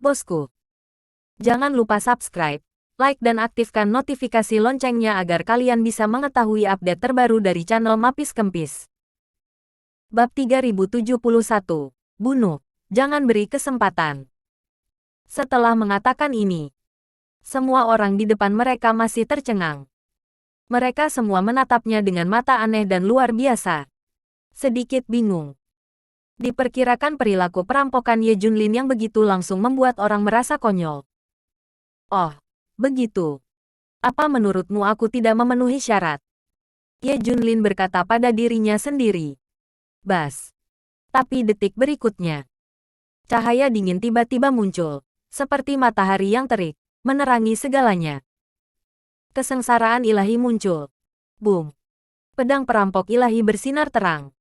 Bosku, jangan lupa subscribe, like dan aktifkan notifikasi loncengnya agar kalian bisa mengetahui update terbaru dari channel Mapis Kempis. Bab 3071. Bunuh. Jangan beri kesempatan. Setelah mengatakan ini, semua orang di depan mereka masih tercengang. Mereka semua menatapnya dengan mata aneh dan luar biasa. Sedikit bingung. Diperkirakan perilaku perampokan Ye Junlin yang begitu langsung membuat orang merasa konyol. Oh, begitu. Apa menurutmu aku tidak memenuhi syarat? Ye Junlin berkata pada dirinya sendiri. Bas. Tapi detik berikutnya, cahaya dingin tiba-tiba muncul, seperti matahari yang terik, menerangi segalanya. Kesengsaraan ilahi muncul. Boom. Pedang perampok ilahi bersinar terang,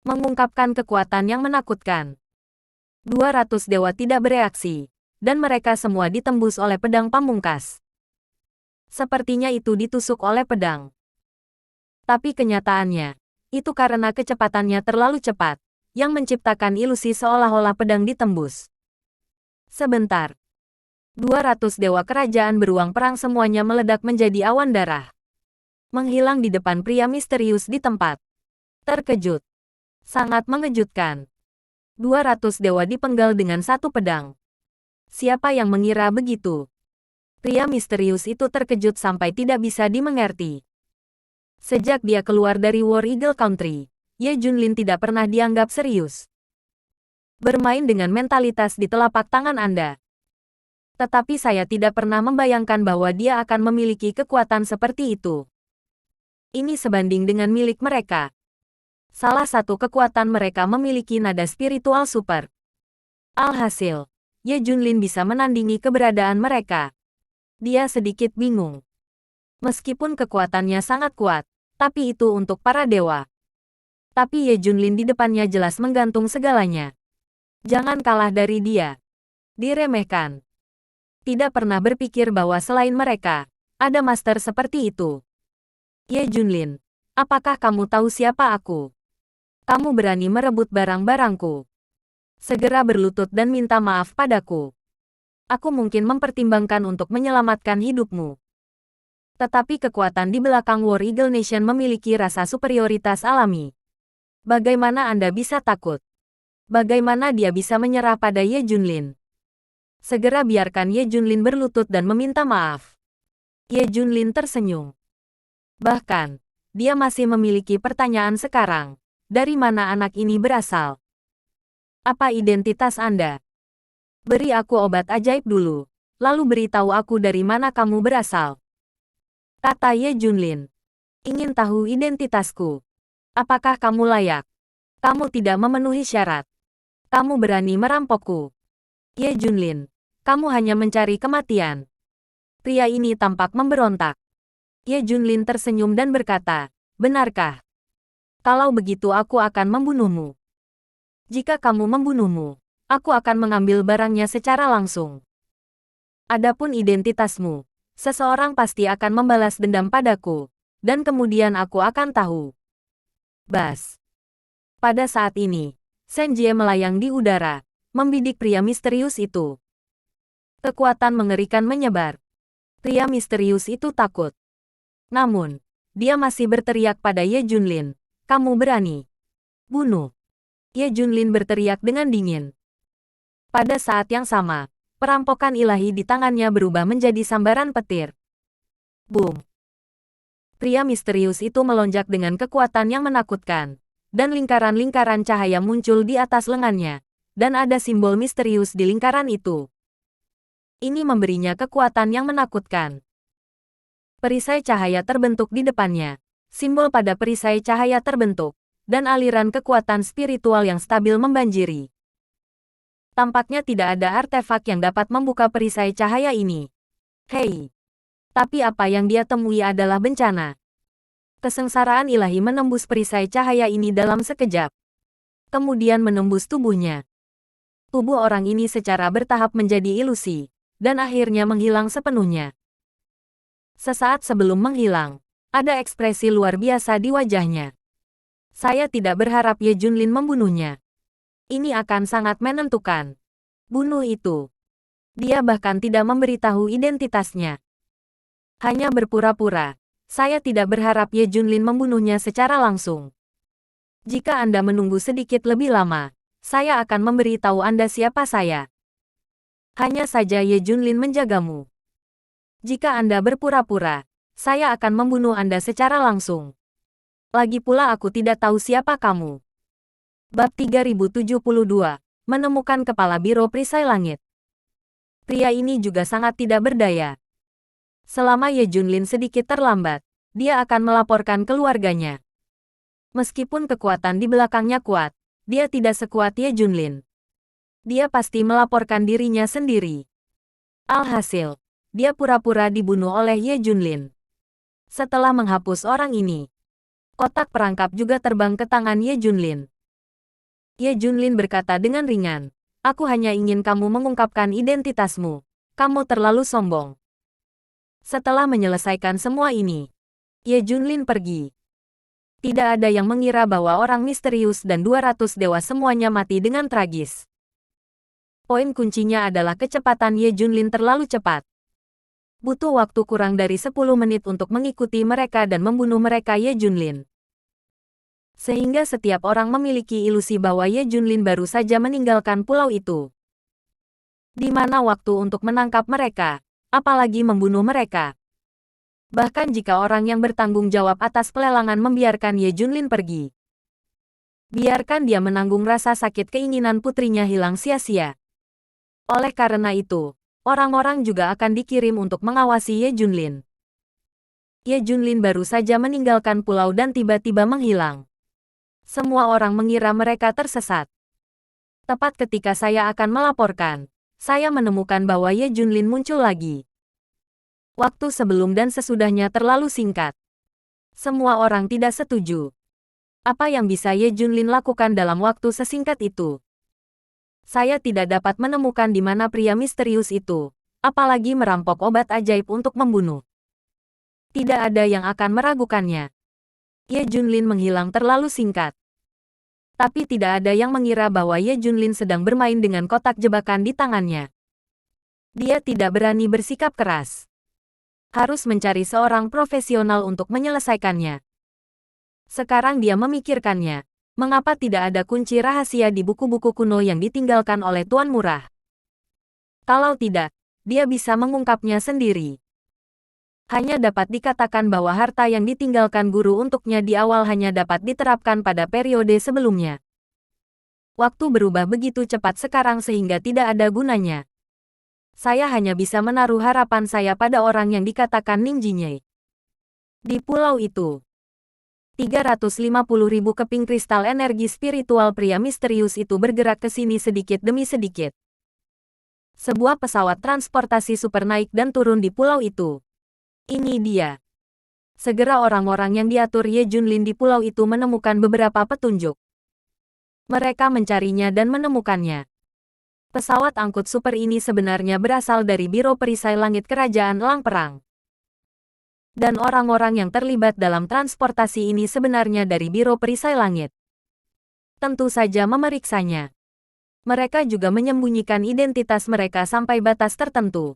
mengungkapkan kekuatan yang menakutkan. 200 dewa tidak bereaksi, dan mereka semua ditembus oleh pedang pamungkas. Sepertinya itu ditusuk oleh pedang. Tapi kenyataannya, itu karena kecepatannya terlalu cepat, yang menciptakan ilusi seolah-olah pedang ditembus. Sebentar. 200 dewa kerajaan beruang perang semuanya meledak menjadi awan darah, menghilang di depan pria misterius di tempat. Terkejut. Sangat mengejutkan. 200 dewa dipenggal dengan satu pedang. Siapa yang mengira begitu? Pria misterius itu terkejut sampai tidak bisa dimengerti. Sejak dia keluar dari War Eagle Country, Ye Junlin tidak pernah dianggap serius. Bermain dengan mentalitas di telapak tangan Anda. Tetapi saya tidak pernah membayangkan bahwa dia akan memiliki kekuatan seperti itu. Ini sebanding dengan milik mereka. Salah satu kekuatan mereka memiliki nada spiritual super. Alhasil, Ye Junlin bisa menandingi keberadaan mereka. Dia sedikit bingung. Meskipun kekuatannya sangat kuat, tapi itu untuk para dewa. Tapi Ye Junlin di depannya jelas menggantung segalanya. Jangan kalah dari dia. Diremehkan. Tidak pernah berpikir bahwa selain mereka, ada master seperti itu. Ye Junlin, apakah kamu tahu siapa aku? Kamu berani merebut barang-barangku. Segera berlutut dan minta maaf padaku. Aku mungkin mempertimbangkan untuk menyelamatkan hidupmu. Tetapi kekuatan di belakang War Eagle Nation memiliki rasa superioritas alami. Bagaimana Anda bisa takut? Bagaimana dia bisa menyerah pada Ye Junlin? Segera biarkan Ye Junlin berlutut dan meminta maaf. Ye Junlin tersenyum. Bahkan, dia masih memiliki pertanyaan sekarang. Dari mana anak ini berasal? Apa identitas Anda? Beri aku obat ajaib dulu, lalu beritahu aku dari mana kamu berasal. Kata Ye Junlin. Ingin tahu identitasku? Apakah kamu layak? Kamu tidak memenuhi syarat. Kamu berani merampokku. Ye Junlin, kamu hanya mencari kematian. Pria ini tampak memberontak. Ye Junlin tersenyum dan berkata, benarkah? Kalau begitu aku akan membunuhmu. Jika kamu membunuhmu, aku akan mengambil barangnya secara langsung. Adapun identitasmu, seseorang pasti akan membalas dendam padaku, dan kemudian aku akan tahu. Bas. Pada saat ini, Shen Jie melayang di udara, membidik pria misterius itu. Kekuatan mengerikan menyebar. Pria misterius itu takut. Namun, dia masih berteriak pada Ye Junlin, kamu berani. Bunuh. Ye Junlin berteriak dengan dingin. Pada saat yang sama, perampokan ilahi di tangannya berubah menjadi sambaran petir. Boom. Pria misterius itu melonjak dengan kekuatan yang menakutkan, dan lingkaran-lingkaran cahaya muncul di atas lengannya, dan ada simbol misterius di lingkaran itu. Ini memberinya kekuatan yang menakutkan. Perisai cahaya terbentuk di depannya, simbol pada perisai cahaya terbentuk, dan aliran kekuatan spiritual yang stabil membanjiri. Tampaknya tidak ada artefak yang dapat membuka perisai cahaya ini. Hei! Tapi apa yang dia temui adalah bencana. Kesengsaraan ilahi menembus perisai cahaya ini dalam sekejap. Kemudian menembus tubuhnya. Tubuh orang ini secara bertahap menjadi ilusi, dan akhirnya menghilang sepenuhnya. Sesaat sebelum menghilang, ada ekspresi luar biasa di wajahnya. Saya tidak berharap Ye Junlin membunuhnya. Ini akan sangat menentukan. Bunuh itu. Dia bahkan tidak memberitahu identitasnya. Hanya berpura-pura. Saya tidak berharap Ye Junlin membunuhnya secara langsung. Jika Anda menunggu sedikit lebih lama, saya akan memberitahu Anda siapa saya. Hanya saja Ye Junlin menjagamu. Jika Anda berpura-pura, saya akan membunuh Anda secara langsung. Lagi pula aku tidak tahu siapa kamu. Bab 3072. Menemukan kepala Biro Perisai Langit. Pria ini juga sangat tidak berdaya. Selama Ye Junlin sedikit terlambat, dia akan melaporkan keluarganya. Meskipun kekuatan di belakangnya kuat, dia tidak sekuat Ye Junlin. Dia pasti melaporkan dirinya sendiri. Alhasil, dia pura-pura dibunuh oleh Ye Junlin. Setelah menghapus orang ini, kotak perangkap juga terbang ke tangan Ye Junlin. Ye Junlin berkata dengan ringan, "Aku hanya ingin kamu mengungkapkan identitasmu. Kamu terlalu sombong." Setelah menyelesaikan semua ini, Ye Junlin pergi. Tidak ada yang mengira bahwa orang misterius dan 200 dewa semuanya mati dengan tragis. Poin kuncinya adalah kecepatan Ye Junlin terlalu cepat. Butuh waktu kurang dari 10 menit untuk mengikuti mereka dan membunuh mereka Ye Junlin. Sehingga setiap orang memiliki ilusi bahwa Ye Junlin baru saja meninggalkan pulau itu. Di mana waktu untuk menangkap mereka, apalagi membunuh mereka. Bahkan jika orang yang bertanggung jawab atas pelelangan membiarkan Ye Junlin pergi. Biarkan dia menanggung rasa sakit keinginan putrinya hilang sia-sia. Oleh karena itu, orang-orang juga akan dikirim untuk mengawasi Ye Junlin. Ye Junlin baru saja meninggalkan pulau dan tiba-tiba menghilang. Semua orang mengira mereka tersesat. Tepat ketika saya akan melaporkan, saya menemukan bahwa Ye Junlin muncul lagi. Waktu sebelum dan sesudahnya terlalu singkat. Semua orang tidak setuju. Apa yang bisa Ye Junlin lakukan dalam waktu sesingkat itu? Saya tidak dapat menemukan di mana pria misterius itu, apalagi merampok obat ajaib untuk membunuh. Tidak ada yang akan meragukannya. Ye Junlin menghilang terlalu singkat. Tapi tidak ada yang mengira bahwa Ye Junlin sedang bermain dengan kotak jebakan di tangannya. Dia tidak berani bersikap keras. Harus mencari seorang profesional untuk menyelesaikannya. Sekarang dia memikirkannya. Mengapa tidak ada kunci rahasia di buku-buku kuno yang ditinggalkan oleh Tuan Murah? Kalau tidak, dia bisa mengungkapnya sendiri. Hanya dapat dikatakan bahwa harta yang ditinggalkan guru untuknya di awal hanya dapat diterapkan pada periode sebelumnya. Waktu berubah begitu cepat sekarang sehingga tidak ada gunanya. Saya hanya bisa menaruh harapan saya pada orang yang dikatakan Ning Jinye. Di pulau itu, 350.000 keping kristal energi spiritual pria misterius itu bergerak ke sini sedikit demi sedikit. Sebuah pesawat transportasi super naik dan turun di pulau itu. Ini dia. Segera orang-orang yang diatur Ye Junlin di pulau itu menemukan beberapa petunjuk. Mereka mencarinya dan menemukannya. Pesawat angkut super ini sebenarnya berasal dari Biro Perisai Langit Kerajaan Elang Perang. Dan orang-orang yang terlibat dalam transportasi ini sebenarnya dari Biro Perisai Langit. Tentu saja memeriksanya. Mereka juga menyembunyikan identitas mereka sampai batas tertentu.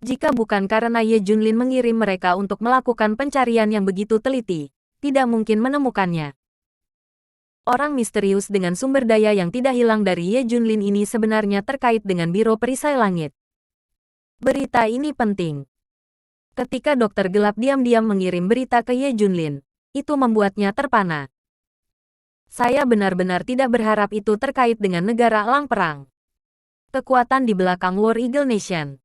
Jika bukan karena Ye Junlin mengirim mereka untuk melakukan pencarian yang begitu teliti, tidak mungkin menemukannya. Orang misterius dengan sumber daya yang tidak hilang dari Ye Junlin ini sebenarnya terkait dengan Biro Perisai Langit. Berita ini penting. Ketika dokter gelap diam-diam mengirim berita ke Ye Junlin, itu membuatnya terpana. Saya benar-benar tidak berharap itu terkait dengan negara Elang Perang. Kekuatan di belakang War Eagle Nation.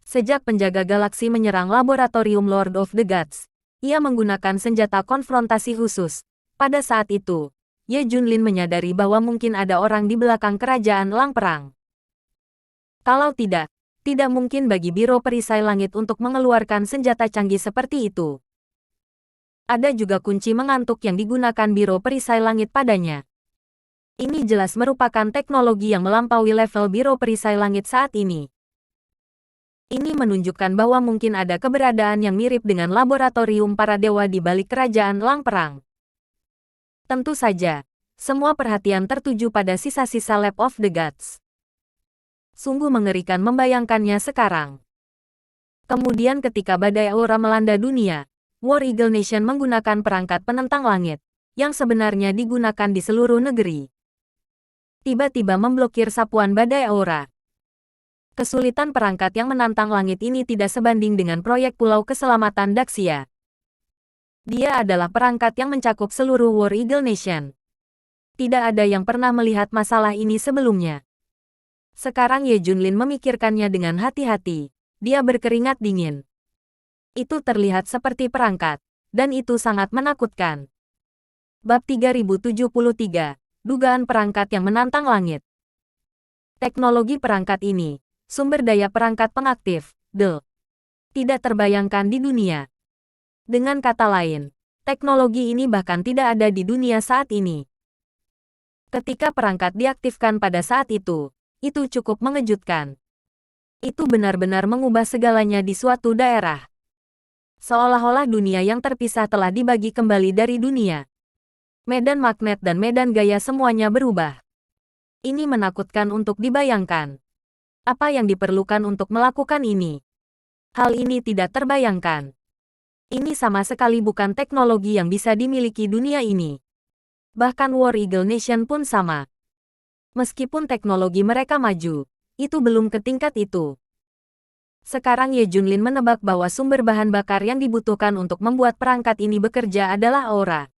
Sejak penjaga galaksi menyerang laboratorium Lord of the Gods, ia menggunakan senjata konfrontasi khusus. Pada saat itu, Ye Junlin menyadari bahwa mungkin ada orang di belakang kerajaan Elang Perang. Kalau tidak mungkin bagi Biro Perisai Langit untuk mengeluarkan senjata canggih seperti itu. Ada juga kunci mengantuk yang digunakan Biro Perisai Langit padanya. Ini jelas merupakan teknologi yang melampaui level Biro Perisai Langit saat ini. Ini menunjukkan bahwa mungkin ada keberadaan yang mirip dengan laboratorium para dewa di balik kerajaan Elang Perang. Tentu saja, semua perhatian tertuju pada sisa-sisa Lab of the Gods. Sungguh mengerikan membayangkannya sekarang. Kemudian ketika badai aura melanda dunia, War Eagle Nation menggunakan perangkat penentang langit, yang sebenarnya digunakan di seluruh negeri. Tiba-tiba memblokir sapuan badai aura. Kesulitan perangkat yang menantang langit ini tidak sebanding dengan proyek Pulau Keselamatan Daxia. Dia adalah perangkat yang mencakup seluruh War Eagle Nation. Tidak ada yang pernah melihat masalah ini sebelumnya. Sekarang Ye Junlin memikirkannya dengan hati-hati. Dia berkeringat dingin. Itu terlihat seperti perangkat, dan itu sangat menakutkan. Bab 3073, Dugaan Perangkat yang Menantang Langit. Teknologi perangkat ini, sumber daya perangkat pengaktif, tidak terbayangkan di dunia. Dengan kata lain, teknologi ini bahkan tidak ada di dunia saat ini. Ketika perangkat diaktifkan pada saat itu cukup mengejutkan. Itu benar-benar mengubah segalanya di suatu daerah. Seolah-olah dunia yang terpisah telah dibagi kembali dari dunia. Medan magnet dan medan gaya semuanya berubah. Ini menakutkan untuk dibayangkan. Apa yang diperlukan untuk melakukan ini? Hal ini tidak terbayangkan. Ini sama sekali bukan teknologi yang bisa dimiliki dunia ini. Bahkan War Eagle Nation pun sama. Meskipun teknologi mereka maju, itu belum ke tingkat itu. Sekarang Ye Junlin menebak bahwa sumber bahan bakar yang dibutuhkan untuk membuat perangkat ini bekerja adalah aura.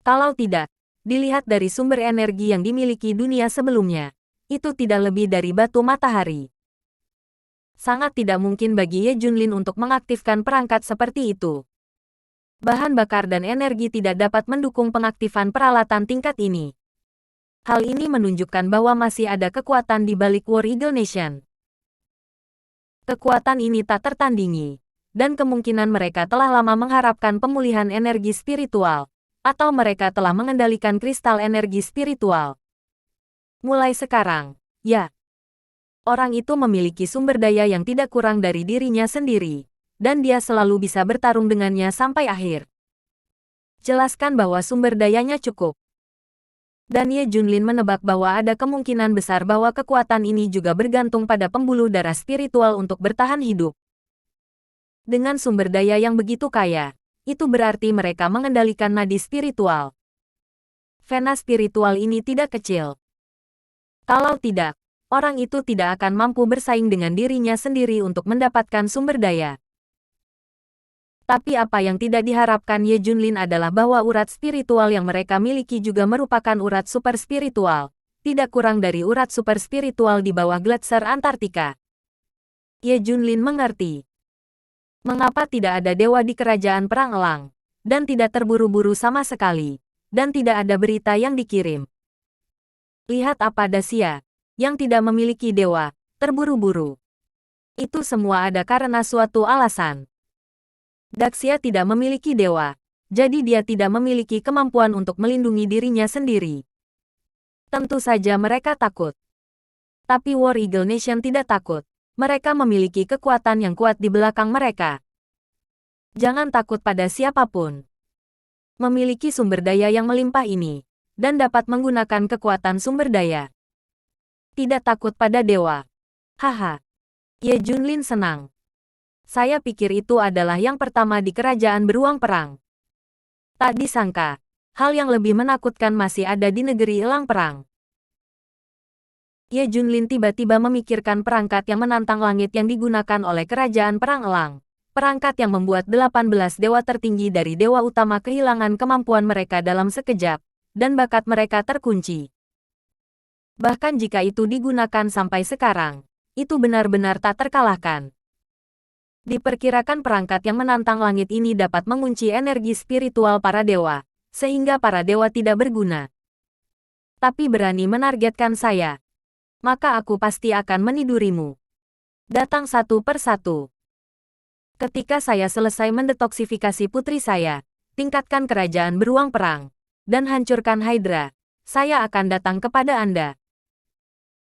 Kalau tidak, dilihat dari sumber energi yang dimiliki dunia sebelumnya, itu tidak lebih dari batu matahari. Sangat tidak mungkin bagi Ye Junlin untuk mengaktifkan perangkat seperti itu. Bahan bakar dan energi tidak dapat mendukung pengaktifan peralatan tingkat ini. Hal ini menunjukkan bahwa masih ada kekuatan di balik War Eagle Nation. Kekuatan ini tak tertandingi, dan kemungkinan mereka telah lama mengharapkan pemulihan energi spiritual, atau mereka telah mengendalikan kristal energi spiritual. Mulai sekarang, ya. Orang itu memiliki sumber daya yang tidak kurang dari dirinya sendiri, dan dia selalu bisa bertarung dengannya sampai akhir. Jelaskan bahwa sumber dayanya cukup. Dan Ye Junlin menebak bahwa ada kemungkinan besar bahwa kekuatan ini juga bergantung pada pembuluh darah spiritual untuk bertahan hidup. Dengan sumber daya yang begitu kaya, itu berarti mereka mengendalikan nadi spiritual. Vena spiritual ini tidak kecil. Kalau tidak, orang itu tidak akan mampu bersaing dengan dirinya sendiri untuk mendapatkan sumber daya. Tapi apa yang tidak diharapkan Ye Junlin adalah bahwa urat spiritual yang mereka miliki juga merupakan urat super spiritual, tidak kurang dari urat super spiritual di bawah gletser Antartika. Ye Junlin mengerti. Mengapa tidak ada dewa di kerajaan Perang Elang, dan tidak terburu-buru sama sekali, dan tidak ada berita yang dikirim. Lihat apa Daxia, yang tidak memiliki dewa, terburu-buru. Itu semua ada karena suatu alasan. Daxia tidak memiliki dewa, jadi dia tidak memiliki kemampuan untuk melindungi dirinya sendiri. Tentu saja mereka takut. Tapi War Eagle Nation tidak takut. Mereka memiliki kekuatan yang kuat di belakang mereka. Jangan takut pada siapapun. Memiliki sumber daya yang melimpah ini, dan dapat menggunakan kekuatan sumber daya. Tidak takut pada dewa. Haha. Ye Junlin senang. Saya pikir itu adalah yang pertama di kerajaan beruang perang. Tak disangka, hal yang lebih menakutkan masih ada di negeri elang perang. Ye Junlin tiba-tiba memikirkan perangkat yang menantang langit yang digunakan oleh kerajaan perang elang. Perangkat yang membuat 18 dewa tertinggi dari dewa utama kehilangan kemampuan mereka dalam sekejap, dan bakat mereka terkunci. Bahkan jika itu digunakan sampai sekarang, itu benar-benar tak terkalahkan. Diperkirakan perangkat yang menantang langit ini dapat mengunci energi spiritual para dewa, sehingga para dewa tidak berguna. Tapi berani menargetkan saya, maka aku pasti akan menidurimu. Datang satu persatu. Ketika saya selesai mendetoksifikasi putri saya, tingkatkan kerajaan beruang perang, dan hancurkan Hydra, saya akan datang kepada Anda.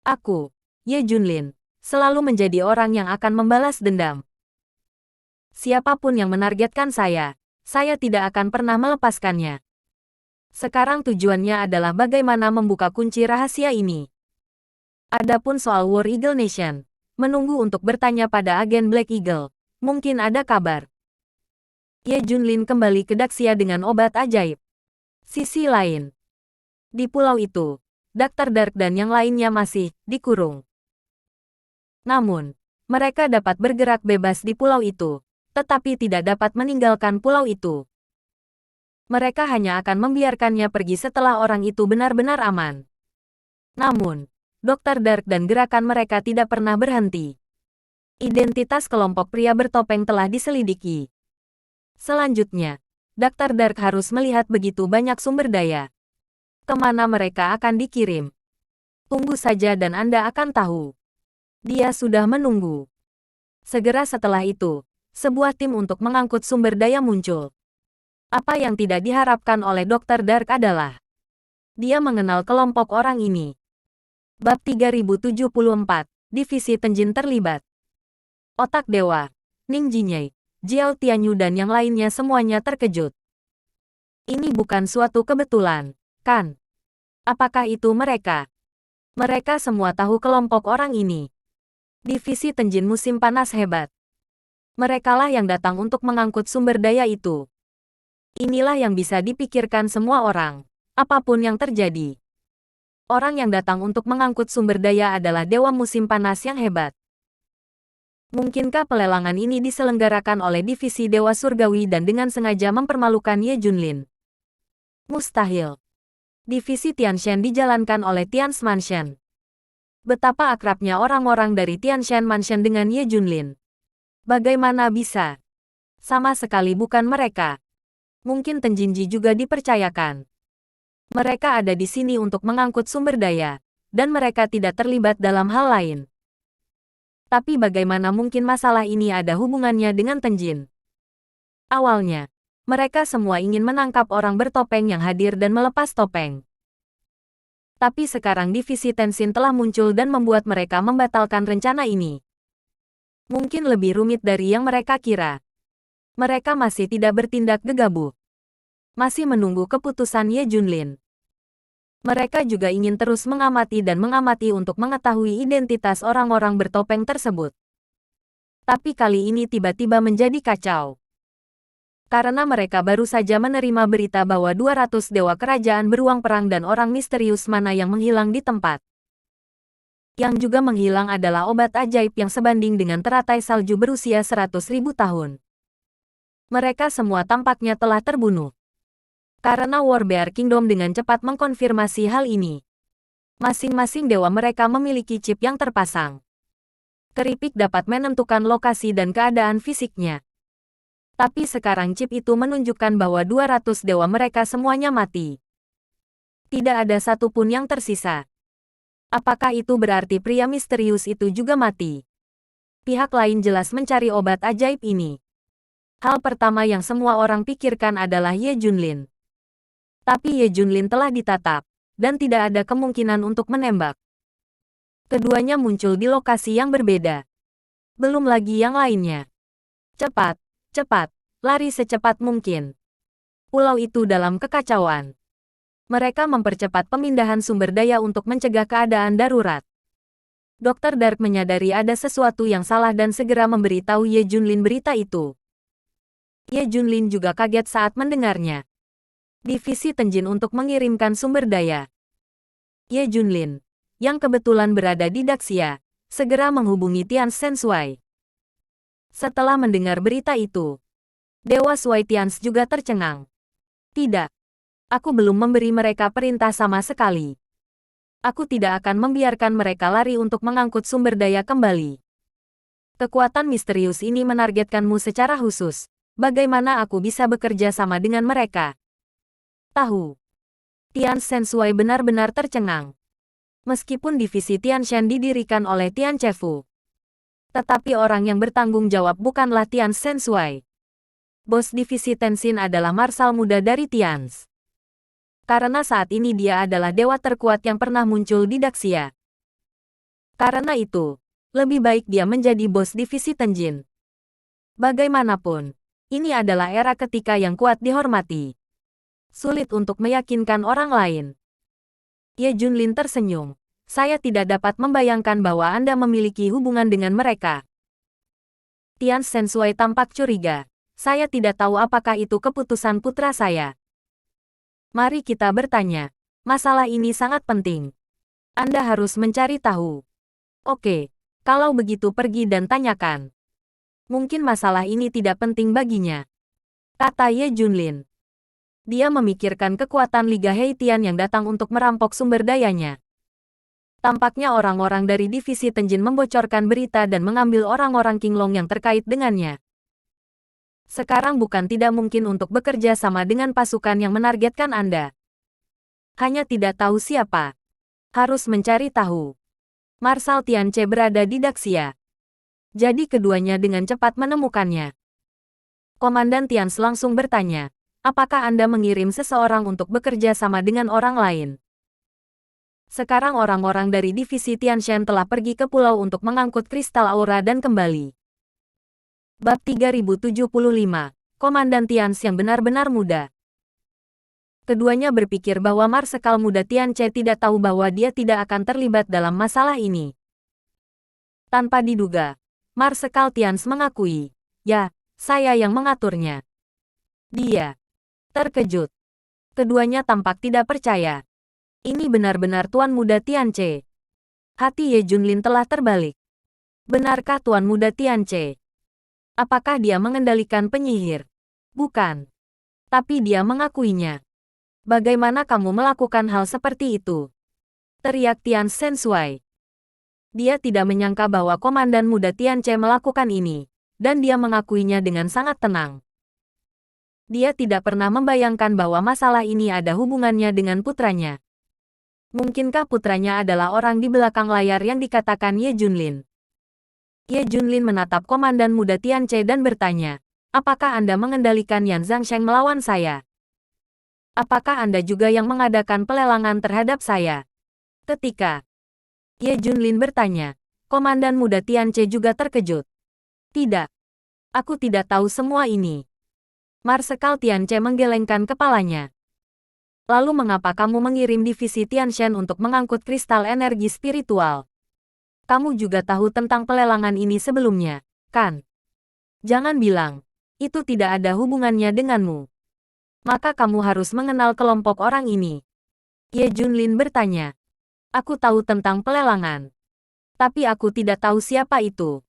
Aku, Ye Junlin, selalu menjadi orang yang akan membalas dendam. Siapapun yang menargetkan saya tidak akan pernah melepaskannya. Sekarang tujuannya adalah bagaimana membuka kunci rahasia ini. Adapun soal War Eagle Nation, menunggu untuk bertanya pada agen Black Eagle. Mungkin ada kabar. Ye Junlin kembali ke Daxia dengan obat ajaib. Sisi lain, di pulau itu, Dr. Dark dan yang lainnya masih dikurung. Namun, mereka dapat bergerak bebas di pulau itu, tetapi tidak dapat meninggalkan pulau itu. Mereka hanya akan membiarkannya pergi setelah orang itu benar-benar aman. Namun, Dr. Dark dan gerakan mereka tidak pernah berhenti. Identitas kelompok pria bertopeng telah diselidiki. Selanjutnya, Dr. Dark harus melihat begitu banyak sumber daya. Kemana mereka akan dikirim? Tunggu saja dan Anda akan tahu. Dia sudah menunggu. Segera setelah itu, sebuah tim untuk mengangkut sumber daya muncul. Apa yang tidak diharapkan oleh Dr. Dark adalah dia mengenal kelompok orang ini. Bab 3074, Divisi Tenjin terlibat. Otak Dewa, Ning Jinyei, Jiao Tianyu dan yang lainnya semuanya terkejut. Ini bukan suatu kebetulan, kan? Apakah itu mereka? Mereka semua tahu kelompok orang ini. Divisi Tenjin musim panas hebat. Merekalah yang datang untuk mengangkut sumber daya itu. Inilah yang bisa dipikirkan semua orang, apapun yang terjadi. Orang yang datang untuk mengangkut sumber daya adalah dewa musim panas yang hebat. Mungkinkah pelelangan ini diselenggarakan oleh divisi Dewa Surgawi dan dengan sengaja mempermalukan Ye Junlin? Mustahil. Divisi Tianshan dijalankan oleh Tian's Mansion. Betapa akrabnya orang-orang dari Tianshan Mansion dengan Ye Junlin. Bagaimana bisa? Sama sekali bukan mereka. Mungkin Tenjinji juga dipercayakan. Mereka ada di sini untuk mengangkut sumber daya, dan mereka tidak terlibat dalam hal lain. Tapi bagaimana mungkin masalah ini ada hubungannya dengan Tenjin? Awalnya, mereka semua ingin menangkap orang bertopeng yang hadir dan melepas topeng. Tapi sekarang divisi Tenshin telah muncul dan membuat mereka membatalkan rencana ini. Mungkin lebih rumit dari yang mereka kira. Mereka masih tidak bertindak gegabah. Masih menunggu keputusan Ye Junlin. Mereka juga ingin terus mengamati dan mengamati untuk mengetahui identitas orang-orang bertopeng tersebut. Tapi kali ini tiba-tiba menjadi kacau. Karena mereka baru saja menerima berita bahwa 200 dewa kerajaan beruang perang dan orang misterius mana yang menghilang di tempat. Yang juga menghilang adalah obat ajaib yang sebanding dengan teratai salju berusia 100.000 tahun. Mereka semua tampaknya telah terbunuh. Karena Warbear Kingdom dengan cepat mengkonfirmasi hal ini. Masing-masing dewa mereka memiliki chip yang terpasang. Keripik dapat menentukan lokasi dan keadaan fisiknya. Tapi sekarang chip itu menunjukkan bahwa 200 dewa mereka semuanya mati. Tidak ada satupun yang tersisa. Apakah itu berarti pria misterius itu juga mati? Pihak lain jelas mencari obat ajaib ini. Hal pertama yang semua orang pikirkan adalah Ye Junlin. Tapi Ye Junlin telah ditatap, dan tidak ada kemungkinan untuk menembak. Keduanya muncul di lokasi yang berbeda. Belum lagi yang lainnya. Cepat, cepat, lari secepat mungkin. Pulau itu dalam kekacauan. Mereka mempercepat pemindahan sumber daya untuk mencegah keadaan darurat. Dr. Dark menyadari ada sesuatu yang salah dan segera memberitahu Ye Junlin berita itu. Ye Junlin juga kaget saat mendengarnya. Divisi Tenjin untuk mengirimkan sumber daya. Ye Junlin, yang kebetulan berada di Daxia, segera menghubungi Tian Sensui. Setelah mendengar berita itu, Dewa Sui Tians juga tercengang. Tidak, aku belum memberi mereka perintah sama sekali. Aku tidak akan membiarkan mereka lari untuk mengangkut sumber daya kembali. Kekuatan misterius ini menargetkanmu secara khusus. Bagaimana aku bisa bekerja sama dengan mereka? Tahu. Tian Sensui benar-benar tercengang. Meskipun divisi Tianshan didirikan oleh Tian Chefu. Tetapi orang yang bertanggung jawab bukanlah Tian Sensui. Bos divisi Tenshin adalah marsal muda dari Tians. Karena saat ini dia adalah dewa terkuat yang pernah muncul di Daxia. Karena itu, lebih baik dia menjadi bos divisi Tenjin. Bagaimanapun, ini adalah era ketika yang kuat dihormati. Sulit untuk meyakinkan orang lain. Ye Junlin tersenyum. Saya tidak dapat membayangkan bahwa Anda memiliki hubungan dengan mereka. Tian Sensui tampak curiga. Saya tidak tahu apakah itu keputusan putra saya. Mari kita bertanya. Masalah ini sangat penting. Anda harus mencari tahu. Oke, kalau begitu pergi dan tanyakan. Mungkin masalah ini tidak penting baginya, kata Ye Junlin. Dia memikirkan kekuatan Liga Heitian yang datang untuk merampok sumber dayanya. Tampaknya orang-orang dari divisi Tenjin membocorkan berita dan mengambil orang-orang Qinglong yang terkait dengannya. Sekarang bukan tidak mungkin untuk bekerja sama dengan pasukan yang menargetkan Anda. Hanya tidak tahu siapa. Harus mencari tahu. Marshal Tianche berada di Daxia. Jadi keduanya dengan cepat menemukannya. Komandan Tians langsung bertanya, apakah Anda mengirim seseorang untuk bekerja sama dengan orang lain? Sekarang orang-orang dari divisi Tianshan telah pergi ke pulau untuk mengangkut kristal aura dan kembali. Bab 3075, Komandan Tians yang benar-benar muda. Keduanya berpikir bahwa Marsekal muda Tianche tidak tahu bahwa dia tidak akan terlibat dalam masalah ini. Tanpa diduga, Marsekal Tians mengakui, ya, saya yang mengaturnya. Dia terkejut. Keduanya tampak tidak percaya. Ini benar-benar Tuan Muda Tianche. Hati Ye Junlin telah terbalik. Benarkah Tuan Muda Tianche? Apakah dia mengendalikan penyihir? Bukan. Tapi dia mengakuinya. Bagaimana kamu melakukan hal seperti itu? Teriak Tian Sensui. Dia tidak menyangka bahwa Komandan Muda Tianche melakukan ini, dan dia mengakuinya dengan sangat tenang. Dia tidak pernah membayangkan bahwa masalah ini ada hubungannya dengan putranya. Mungkinkah putranya adalah orang di belakang layar yang dikatakan Ye Junlin? Ye Junlin menatap Komandan Muda Tianche dan bertanya, apakah Anda mengendalikan Yan Zhangsheng melawan saya? Apakah Anda juga yang mengadakan pelelangan terhadap saya? Ketika Ye Junlin bertanya, Komandan Muda Tianche juga terkejut. Tidak. Aku tidak tahu semua ini. Marsekal Tianche menggelengkan kepalanya. Lalu mengapa kamu mengirim divisi Tianshan untuk mengangkut kristal energi spiritual? Kamu juga tahu tentang pelelangan ini sebelumnya, kan? Jangan bilang, itu tidak ada hubungannya denganmu. Maka kamu harus mengenal kelompok orang ini. Ye Junlin bertanya. Aku tahu tentang pelelangan. Tapi aku tidak tahu siapa itu.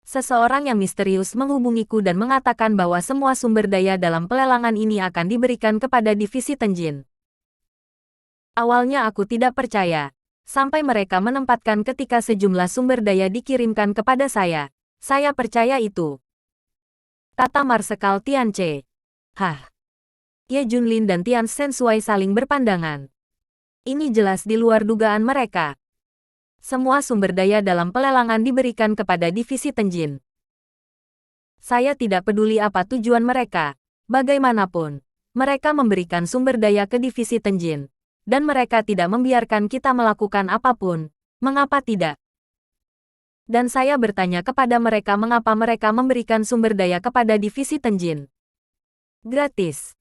Seseorang yang misterius menghubungiku dan mengatakan bahwa semua sumber daya dalam pelelangan ini akan diberikan kepada divisi Tenjin. Awalnya aku tidak percaya, sampai mereka menempatkan ketika sejumlah sumber daya dikirimkan kepada saya. Saya percaya itu, kata Marsekal Tianche. Hah. Ye Junlin dan Tian Sensui saling berpandangan. Ini jelas di luar dugaan mereka. Semua sumber daya dalam pelelangan diberikan kepada divisi Tenjin. Saya tidak peduli apa tujuan mereka. Bagaimanapun, mereka memberikan sumber daya ke divisi Tenjin. Dan mereka tidak membiarkan kita melakukan apapun. Mengapa tidak? Dan saya bertanya kepada mereka mengapa mereka memberikan sumber daya kepada divisi Tenjin. Gratis.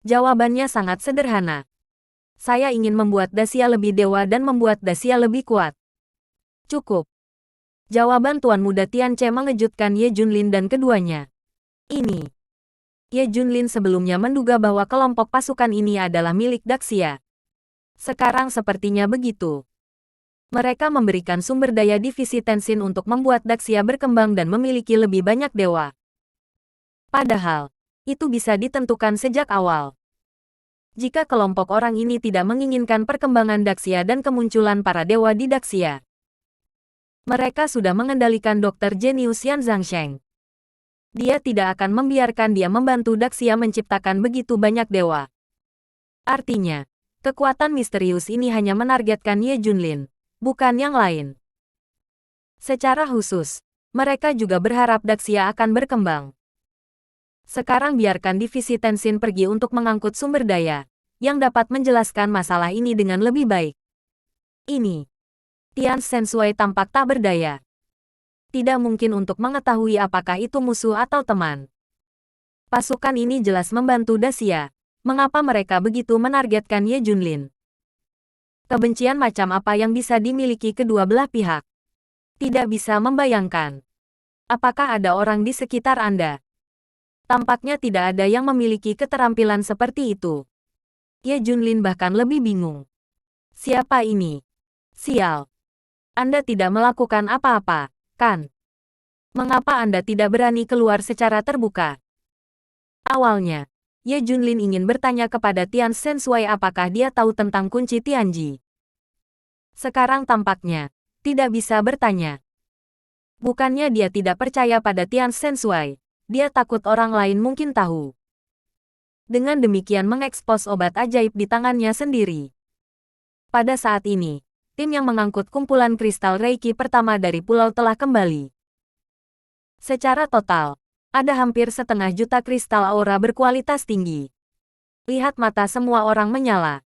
Jawabannya sangat sederhana. Saya ingin membuat Daxia lebih dewa dan membuat Daxia lebih kuat. Cukup. Jawaban Tuan Muda Tianche mengejutkan Ye Junlin dan keduanya. Ini. Ye Junlin sebelumnya menduga bahwa kelompok pasukan ini adalah milik Daxia. Sekarang sepertinya begitu. Mereka memberikan sumber daya divisi Tenshin untuk membuat Daxia berkembang dan memiliki lebih banyak dewa. Padahal, itu bisa ditentukan sejak awal. Jika kelompok orang ini tidak menginginkan perkembangan Daxia dan kemunculan para dewa di Daxia, mereka sudah mengendalikan Dr. Jenius Yan Zhangsheng. Dia tidak akan membiarkan dia membantu Daxia menciptakan begitu banyak dewa. Artinya, kekuatan misterius ini hanya menargetkan Ye Junlin, bukan yang lain. Secara khusus, mereka juga berharap Daxia akan berkembang. Sekarang biarkan divisi Tenshin pergi untuk mengangkut sumber daya, yang dapat menjelaskan masalah ini dengan lebih baik. Ini. Tian Sensui tampak tak berdaya. Tidak mungkin untuk mengetahui apakah itu musuh atau teman. Pasukan ini jelas membantu Daxia. Mengapa mereka begitu menargetkan Ye Junlin? Kebencian macam apa yang bisa dimiliki kedua belah pihak? Tidak bisa membayangkan. Apakah ada orang di sekitar Anda? Tampaknya tidak ada yang memiliki keterampilan seperti itu. Ye Junlin bahkan lebih bingung. Siapa ini? Sial. Anda tidak melakukan apa-apa, kan? Mengapa Anda tidak berani keluar secara terbuka? Awalnya, Ye Junlin ingin bertanya kepada Tian Sensui apakah dia tahu tentang kunci Tianji. Sekarang tampaknya, tidak bisa bertanya. Bukannya dia tidak percaya pada Tian Sensui, dia takut orang lain mungkin tahu. Dengan demikian mengekspos obat ajaib di tangannya sendiri. Pada saat ini, tim yang mengangkut kumpulan kristal Reiki pertama dari pulau telah kembali. Secara total, ada hampir 1,5 juta kristal aura berkualitas tinggi. Lihat mata semua orang menyala.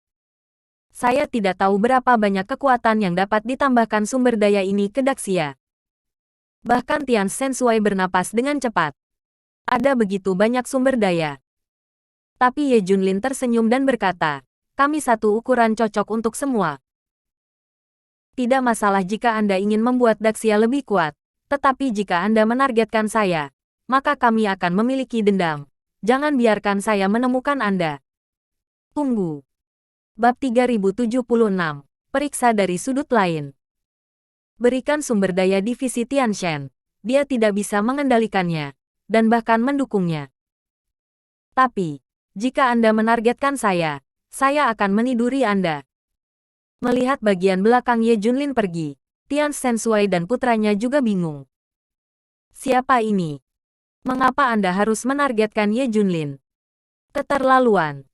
Saya tidak tahu berapa banyak kekuatan yang dapat ditambahkan sumber daya ini ke Daxia. Bahkan Tian Sensui bernapas dengan cepat. Ada begitu banyak sumber daya. Tapi Ye Junlin tersenyum dan berkata, kami satu ukuran cocok untuk semua. Tidak masalah jika Anda ingin membuat Daxia lebih kuat, tetapi jika Anda menargetkan saya, maka kami akan memiliki dendam. Jangan biarkan saya menemukan Anda. Tunggu. Bab 3076. Periksa dari sudut lain. Berikan sumber daya divisi Tianshan. Dia tidak bisa mengendalikannya, dan bahkan mendukungnya. Tapi, jika Anda menargetkan saya akan meniduri Anda. Melihat bagian belakang Ye Junlin pergi, Tian Sensui dan putranya juga bingung. Siapa ini? Mengapa Anda harus menargetkan Ye Junlin? Keterlaluan.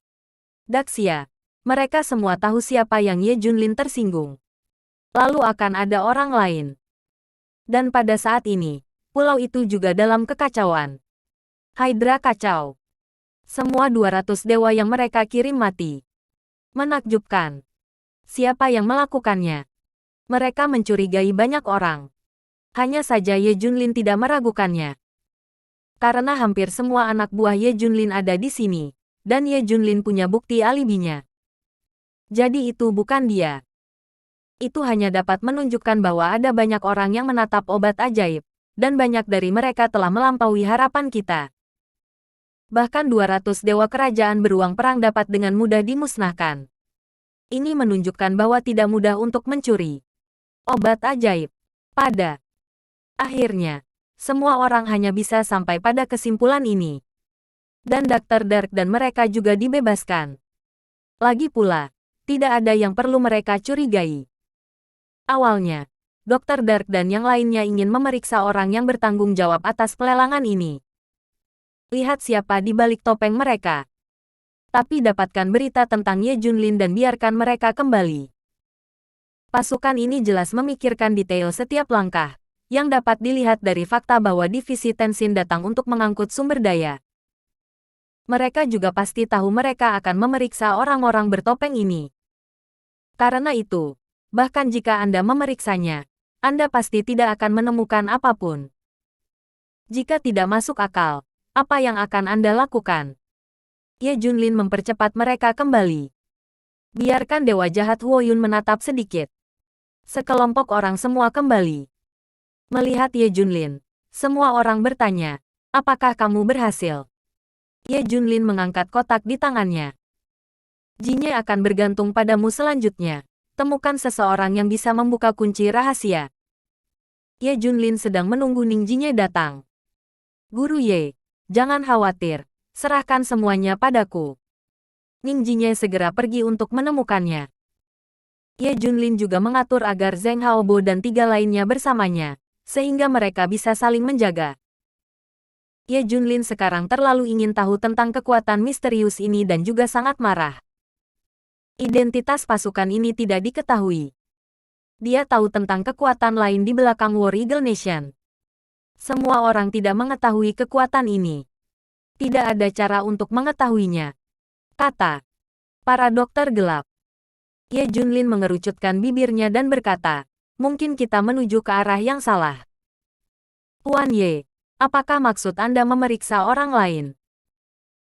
Daxia, mereka semua tahu siapa yang Ye Junlin tersinggung. Lalu akan ada orang lain. Dan pada saat ini, pulau itu juga dalam kekacauan. Hydra kacau. Semua 200 dewa yang mereka kirim mati. Menakjubkan. Siapa yang melakukannya? Mereka mencurigai banyak orang. Hanya saja Ye Junlin tidak meragukannya. Karena hampir semua anak buah Ye Junlin ada di sini, dan Ye Junlin punya bukti alibinya. Jadi itu bukan dia. Itu hanya dapat menunjukkan bahwa ada banyak orang yang menatap obat ajaib, dan banyak dari mereka telah melampaui harapan kita. Bahkan 200 dewa kerajaan beruang perang dapat dengan mudah dimusnahkan. Ini menunjukkan bahwa tidak mudah untuk mencuri obat ajaib. Pada akhirnya, semua orang hanya bisa sampai pada kesimpulan ini. Dan Dr. Dark dan mereka juga dibebaskan. Lagi pula, tidak ada yang perlu mereka curigai. Awalnya, Dr. Dark dan yang lainnya ingin memeriksa orang yang bertanggung jawab atas pelelangan ini. Lihat siapa di balik topeng mereka. Tapi dapatkan berita tentang Ye Junlin dan biarkan mereka kembali. Pasukan ini jelas memikirkan detail setiap langkah, yang dapat dilihat dari fakta bahwa divisi Tenshin datang untuk mengangkut sumber daya. Mereka juga pasti tahu mereka akan memeriksa orang-orang bertopeng ini. Karena itu, bahkan jika Anda memeriksanya, Anda pasti tidak akan menemukan apapun. Jika tidak masuk akal, apa yang akan Anda lakukan? Ye Junlin mempercepat mereka kembali. Biarkan Dewa Jahat Huoyun menatap sedikit. Sekelompok orang semua kembali. Melihat Ye Junlin, semua orang bertanya, apakah kamu berhasil? Ye Junlin mengangkat kotak di tangannya. Jinye akan bergantung padamu selanjutnya. Temukan seseorang yang bisa membuka kunci rahasia. Ye Junlin sedang menunggu Ning Jinye datang. Guru Ye, jangan khawatir, serahkan semuanya padaku. Ning Jinye segera pergi untuk menemukannya. Ye Junlin juga mengatur agar Zheng Haobo dan 3 lainnya bersamanya, sehingga mereka bisa saling menjaga. Ye Junlin sekarang terlalu ingin tahu tentang kekuatan misterius ini dan juga sangat marah. Identitas pasukan ini tidak diketahui. Dia tahu tentang kekuatan lain di belakang War Eagle Nation. Semua orang tidak mengetahui kekuatan ini. Tidak ada cara untuk mengetahuinya, kata para dokter gelap. Ye Junlin mengerucutkan bibirnya dan berkata, mungkin kita menuju ke arah yang salah. Tuan Ye, apakah maksud Anda memeriksa orang lain?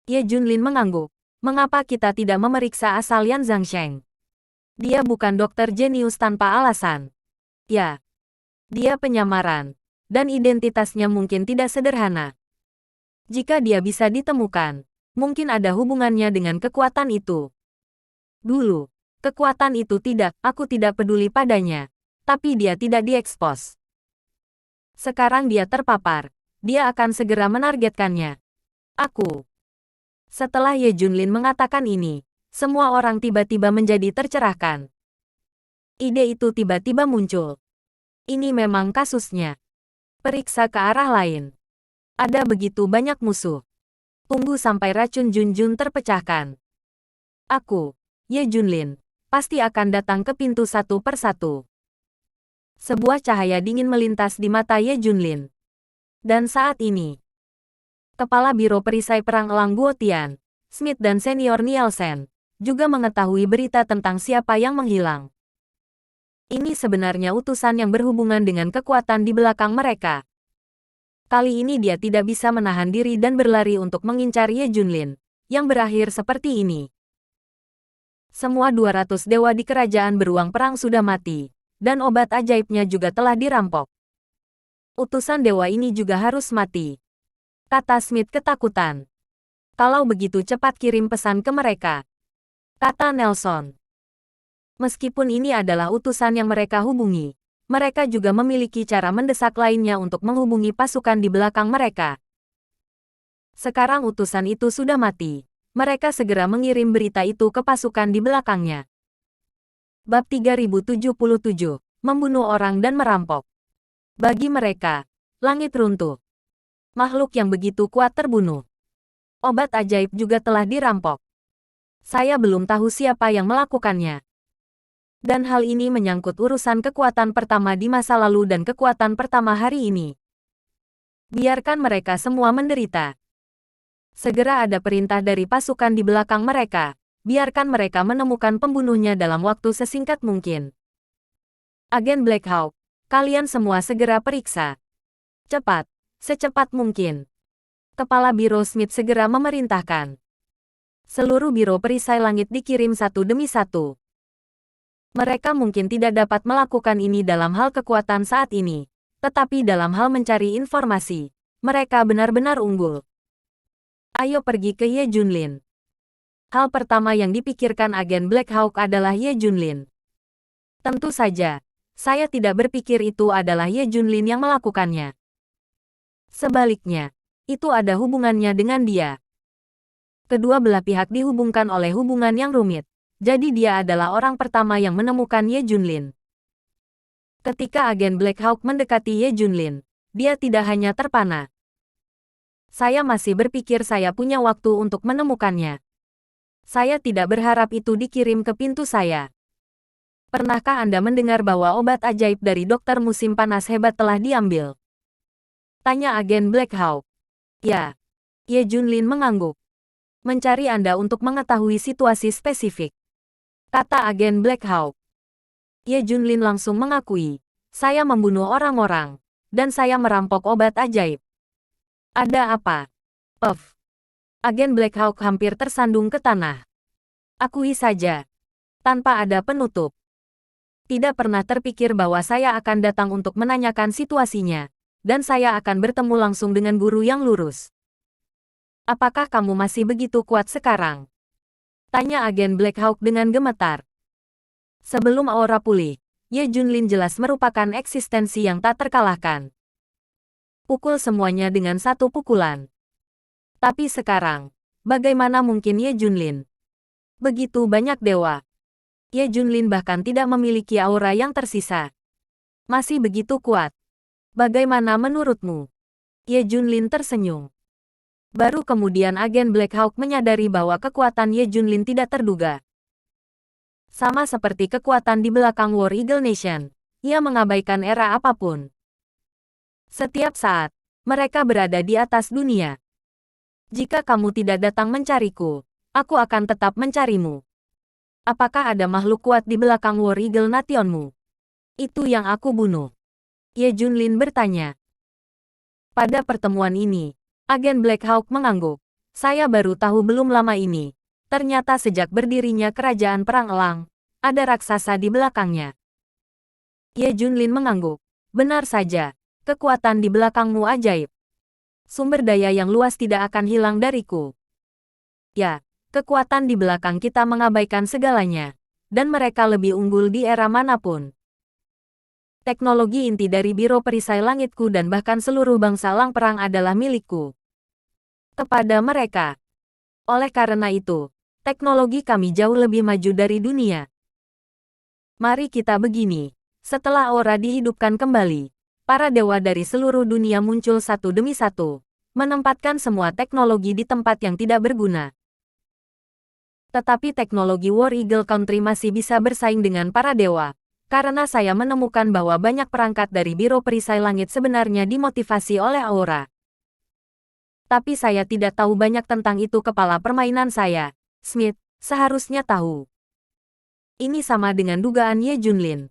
Ye Junlin mengangguk. Mengapa kita tidak memeriksa asal Yan Zhangsheng? Dia bukan dokter jenius tanpa alasan. Ya, dia penyamaran. Dan identitasnya mungkin tidak sederhana. Jika dia bisa ditemukan, mungkin ada hubungannya dengan kekuatan itu. Dulu, kekuatan itu aku tidak peduli padanya. Tapi dia tidak diekspos. Sekarang dia terpapar. Dia akan segera menargetkannya. Aku. Setelah Ye Junlin mengatakan ini, semua orang tiba-tiba menjadi tercerahkan. Ide itu tiba-tiba muncul. Ini memang kasusnya. Periksa ke arah lain. Ada begitu banyak musuh. Tunggu sampai racun Junjun terpecahkan. Aku, Ye Junlin, pasti akan datang ke pintu satu persatu. Sebuah cahaya dingin melintas di mata Ye Junlin. Dan saat ini, Kepala Biro Perisai Perang Elang Guotian, Smith dan Senior Nielsen, juga mengetahui berita tentang siapa yang menghilang. Ini sebenarnya utusan yang berhubungan dengan kekuatan di belakang mereka. Kali ini dia tidak bisa menahan diri dan berlari untuk mengincar Ye Junlin, yang berakhir seperti ini. Semua 200 dewa di kerajaan beruang perang sudah mati, dan obat ajaibnya juga telah dirampok. Utusan dewa ini juga harus mati, kata Smith ketakutan. Kalau begitu cepat kirim pesan ke mereka, kata Nelson. Meskipun ini adalah utusan yang mereka hubungi, mereka juga memiliki cara mendesak lainnya untuk menghubungi pasukan di belakang mereka. Sekarang utusan itu sudah mati. Mereka segera mengirim berita itu ke pasukan di belakangnya. Bab 3077, membunuh orang dan merampok. Bagi mereka, langit runtuh. Makhluk yang begitu kuat terbunuh. Obat ajaib juga telah dirampok. Saya belum tahu siapa yang melakukannya. Dan hal ini menyangkut urusan kekuatan pertama di masa lalu dan kekuatan pertama hari ini. Biarkan mereka semua menderita. Segera ada perintah dari pasukan di belakang mereka. Biarkan mereka menemukan pembunuhnya dalam waktu sesingkat mungkin. Agen Black Hawk, kalian semua segera periksa. Cepat, secepat mungkin. Kepala Biro Smith segera memerintahkan. Seluruh biro perisai langit dikirim satu demi satu. Mereka mungkin tidak dapat melakukan ini dalam hal kekuatan saat ini, tetapi dalam hal mencari informasi, mereka benar-benar unggul. Ayo pergi ke Ye Junlin. Hal pertama yang dipikirkan agen Black Hawk adalah Ye Junlin. Tentu saja, saya tidak berpikir itu adalah Ye Junlin yang melakukannya. Sebaliknya, itu ada hubungannya dengan dia. Kedua belah pihak dihubungkan oleh hubungan yang rumit. Jadi dia adalah orang pertama yang menemukan Ye Junlin. Ketika agen Black Hawk mendekati Ye Junlin, dia tidak hanya terpana. Saya masih berpikir saya punya waktu untuk menemukannya. Saya tidak berharap itu dikirim ke pintu saya. Pernahkah Anda mendengar bahwa obat ajaib dari dokter musim panas hebat telah diambil? Tanya agen Black Hawk. Ya. Ye Junlin mengangguk. Mencari Anda untuk mengetahui situasi spesifik, kata agen Black Hawk. Ye Junlin langsung mengakui, saya membunuh orang-orang, dan saya merampok obat ajaib. Ada apa? Puff. Agen Black Hawk hampir tersandung ke tanah. Akui saja. Tanpa ada penutup. Tidak pernah terpikir bahwa saya akan datang untuk menanyakan situasinya, dan saya akan bertemu langsung dengan guru yang lurus. Apakah kamu masih begitu kuat sekarang? Tanya agen Black Hawk dengan gemetar. Sebelum aura pulih, Ye Junlin jelas merupakan eksistensi yang tak terkalahkan. Pukul semuanya dengan satu pukulan. Tapi sekarang, bagaimana mungkin Ye Junlin? Begitu banyak dewa. Ye Junlin bahkan tidak memiliki aura yang tersisa. Masih begitu kuat. Bagaimana menurutmu? Ye Junlin tersenyum. Baru kemudian agen Black Hawk menyadari bahwa kekuatan Ye Junlin tidak terduga. Sama seperti kekuatan di belakang War Eagle Nation, ia mengabaikan era apapun. Setiap saat, mereka berada di atas dunia. Jika kamu tidak datang mencariku, aku akan tetap mencarimu. Apakah ada makhluk kuat di belakang War Eagle Nationmu? Itu yang aku bunuh. Ye Junlin bertanya. Pada pertemuan ini, agen Black Hawk mengangguk. Saya baru tahu belum lama ini. Ternyata sejak berdirinya Kerajaan Perang Elang, Ada raksasa di belakangnya. Ye Junlin mengangguk. Benar saja, kekuatan di belakangmu ajaib. Sumber daya yang luas tidak akan hilang dariku. Ya, kekuatan di belakang kita mengabaikan segalanya. Dan mereka lebih unggul di era manapun. Teknologi inti dari Biro Perisai Langitku dan bahkan seluruh bangsa Lang Perang adalah milikku. Kepada mereka. Oleh karena itu, teknologi kami jauh lebih maju dari dunia. Mari kita begini. Setelah aura dihidupkan kembali, para dewa dari seluruh dunia muncul satu demi satu, menempatkan semua teknologi di tempat yang tidak berguna. Tetapi teknologi War Eagle Country masih bisa bersaing dengan para dewa, karena saya menemukan bahwa banyak perangkat dari Biro Perisai Langit sebenarnya dimotivasi oleh aura. Tapi saya tidak tahu banyak tentang itu. Kepala permainan saya, Smith, seharusnya tahu. Ini sama dengan dugaan Ye Junlin.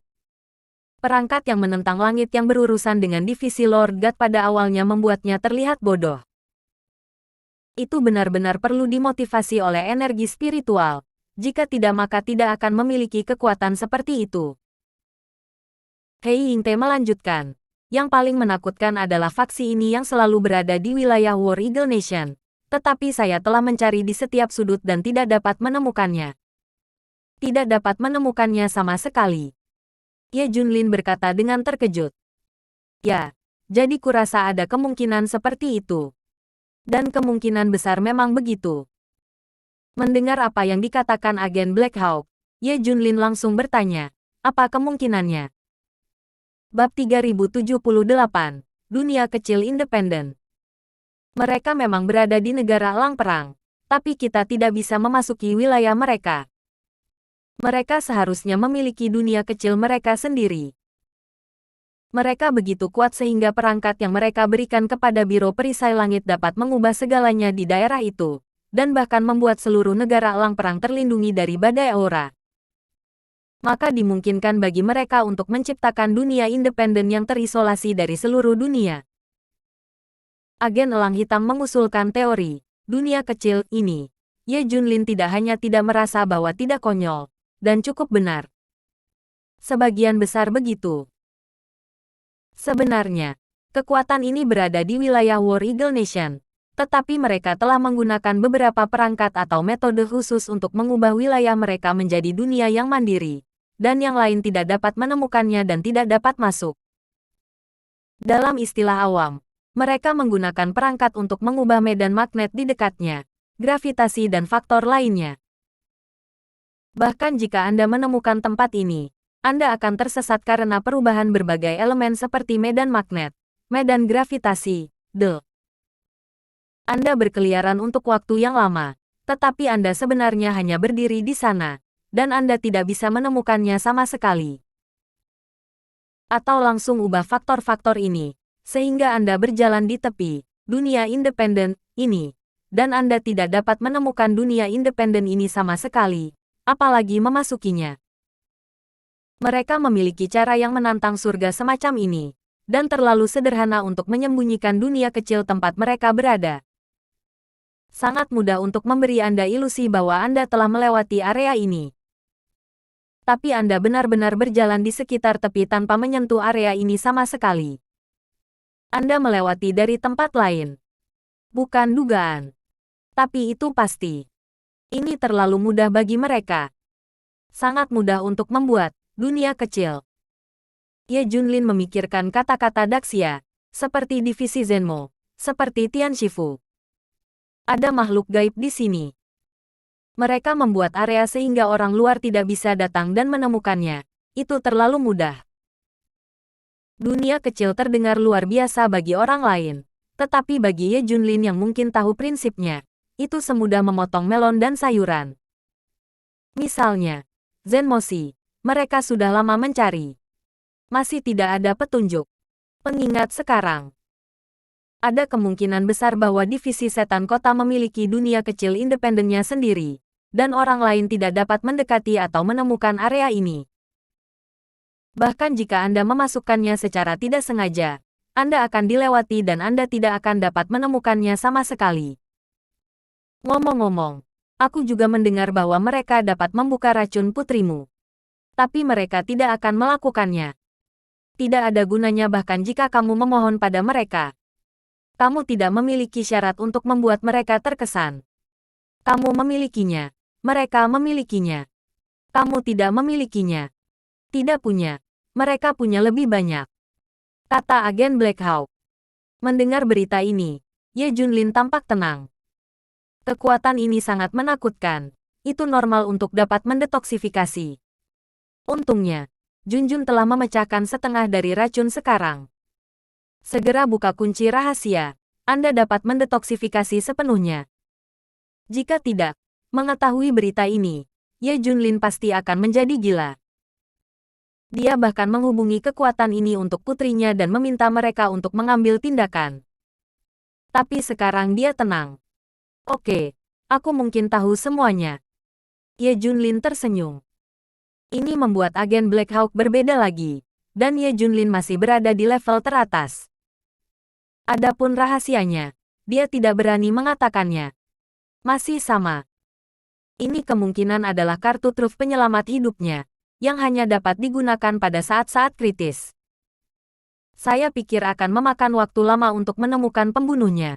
Perangkat yang menentang langit yang berurusan dengan divisi Lord God pada awalnya membuatnya terlihat bodoh. Itu benar-benar perlu dimotivasi oleh energi spiritual. Jika tidak maka tidak akan memiliki kekuatan seperti itu. Hei Yingte melanjutkan. Yang paling menakutkan adalah faksi ini yang selalu berada di wilayah War Eagle Nation. Tetapi saya telah mencari di setiap sudut dan tidak dapat menemukannya. Tidak dapat menemukannya sama sekali. Ye Junlin berkata dengan terkejut. Ya, jadi kurasa ada kemungkinan seperti itu. Dan kemungkinan besar memang begitu. Mendengar apa yang dikatakan agen Black Hawk, Ye Junlin langsung bertanya, apa kemungkinannya? Bab 3078, Dunia Kecil Independen. Mereka memang berada di negara Lang Perang, tapi kita tidak bisa memasuki wilayah mereka. Mereka seharusnya memiliki dunia kecil mereka sendiri. Mereka begitu kuat sehingga perangkat yang mereka berikan kepada Biro Perisai Langit dapat mengubah segalanya di daerah itu, dan bahkan membuat seluruh negara Lang Perang terlindungi dari badai aura. Maka dimungkinkan bagi mereka untuk menciptakan dunia independen yang terisolasi dari seluruh dunia. Agen Elang Hitam mengusulkan teori dunia kecil ini. Ye Junlin tidak hanya tidak merasa bahwa tidak konyol, dan cukup benar. Sebagian besar begitu. Sebenarnya, kekuatan ini berada di wilayah War Eagle Nation, tetapi mereka telah menggunakan beberapa perangkat atau metode khusus untuk mengubah wilayah mereka menjadi dunia yang mandiri, dan yang lain tidak dapat menemukannya dan tidak dapat masuk. Dalam istilah awam, mereka menggunakan perangkat untuk mengubah medan magnet di dekatnya, gravitasi dan faktor lainnya. Bahkan jika Anda menemukan tempat ini, Anda akan tersesat karena perubahan berbagai elemen seperti medan magnet, medan gravitasi, Anda berkeliaran untuk waktu yang lama, tetapi Anda sebenarnya hanya berdiri di sana, dan Anda tidak bisa menemukannya sama sekali. Atau langsung ubah faktor-faktor ini, sehingga Anda berjalan di tepi dunia independen ini, dan Anda tidak dapat menemukan dunia independen ini sama sekali, apalagi memasukinya. Mereka memiliki cara yang menantang surga semacam ini, dan terlalu sederhana untuk menyembunyikan dunia kecil tempat mereka berada. Sangat mudah untuk memberi Anda ilusi bahwa Anda telah melewati area ini. Tapi Anda benar-benar berjalan di sekitar tepi tanpa menyentuh area ini sama sekali. Anda melewati dari tempat lain. Bukan dugaan. Tapi itu pasti. Ini terlalu mudah bagi mereka. Sangat mudah untuk membuat dunia kecil. Ye Junlin memikirkan kata-kata Daxia, seperti divisi Zenmo, seperti Tian Shifu. Ada makhluk gaib di sini. Mereka membuat area sehingga orang luar tidak bisa datang dan menemukannya. Itu terlalu mudah. Dunia kecil terdengar luar biasa bagi orang lain. Tetapi bagi Ye Junlin yang mungkin tahu prinsipnya, itu semudah memotong melon dan sayuran. Misalnya, Zenmoshi, mereka sudah lama mencari. Masih tidak ada petunjuk. Pengingat sekarang. Ada kemungkinan besar bahwa divisi setan kota memiliki dunia kecil independennya sendiri, dan orang lain tidak dapat mendekati atau menemukan area ini. Bahkan jika Anda memasukkannya secara tidak sengaja, Anda akan dilewati dan Anda tidak akan dapat menemukannya sama sekali. Ngomong-ngomong, aku juga mendengar bahwa mereka dapat membuka racun putrimu. Tapi mereka tidak akan melakukannya. Tidak ada gunanya bahkan jika kamu memohon pada mereka. Kamu tidak memiliki syarat untuk membuat mereka terkesan. Kamu memilikinya. Mereka memilikinya. Kamu tidak memilikinya. Tidak punya. Mereka punya lebih banyak. Kata agen Black Hawk. Mendengar berita ini, Ye Junlin tampak tenang. Kekuatan ini sangat menakutkan. Itu normal untuk dapat mendetoksifikasi. Untungnya, Junjun telah memecahkan setengah dari racun sekarang. Segera buka kunci rahasia. Anda dapat mendetoksifikasi sepenuhnya. Jika tidak, mengetahui berita ini, Ye Junlin pasti akan menjadi gila. Dia bahkan menghubungi kekuatan ini untuk putrinya dan meminta mereka untuk mengambil tindakan. Tapi sekarang dia tenang. Oke, aku mungkin tahu semuanya. Ye Junlin tersenyum. Ini membuat agen Black Hawk berbeda lagi, dan Ye Junlin masih berada di level teratas. Adapun rahasianya, dia tidak berani mengatakannya. Masih sama. Ini kemungkinan adalah kartu truf penyelamat hidupnya, yang hanya dapat digunakan pada saat-saat kritis. Saya pikir akan memakan waktu lama untuk menemukan pembunuhnya.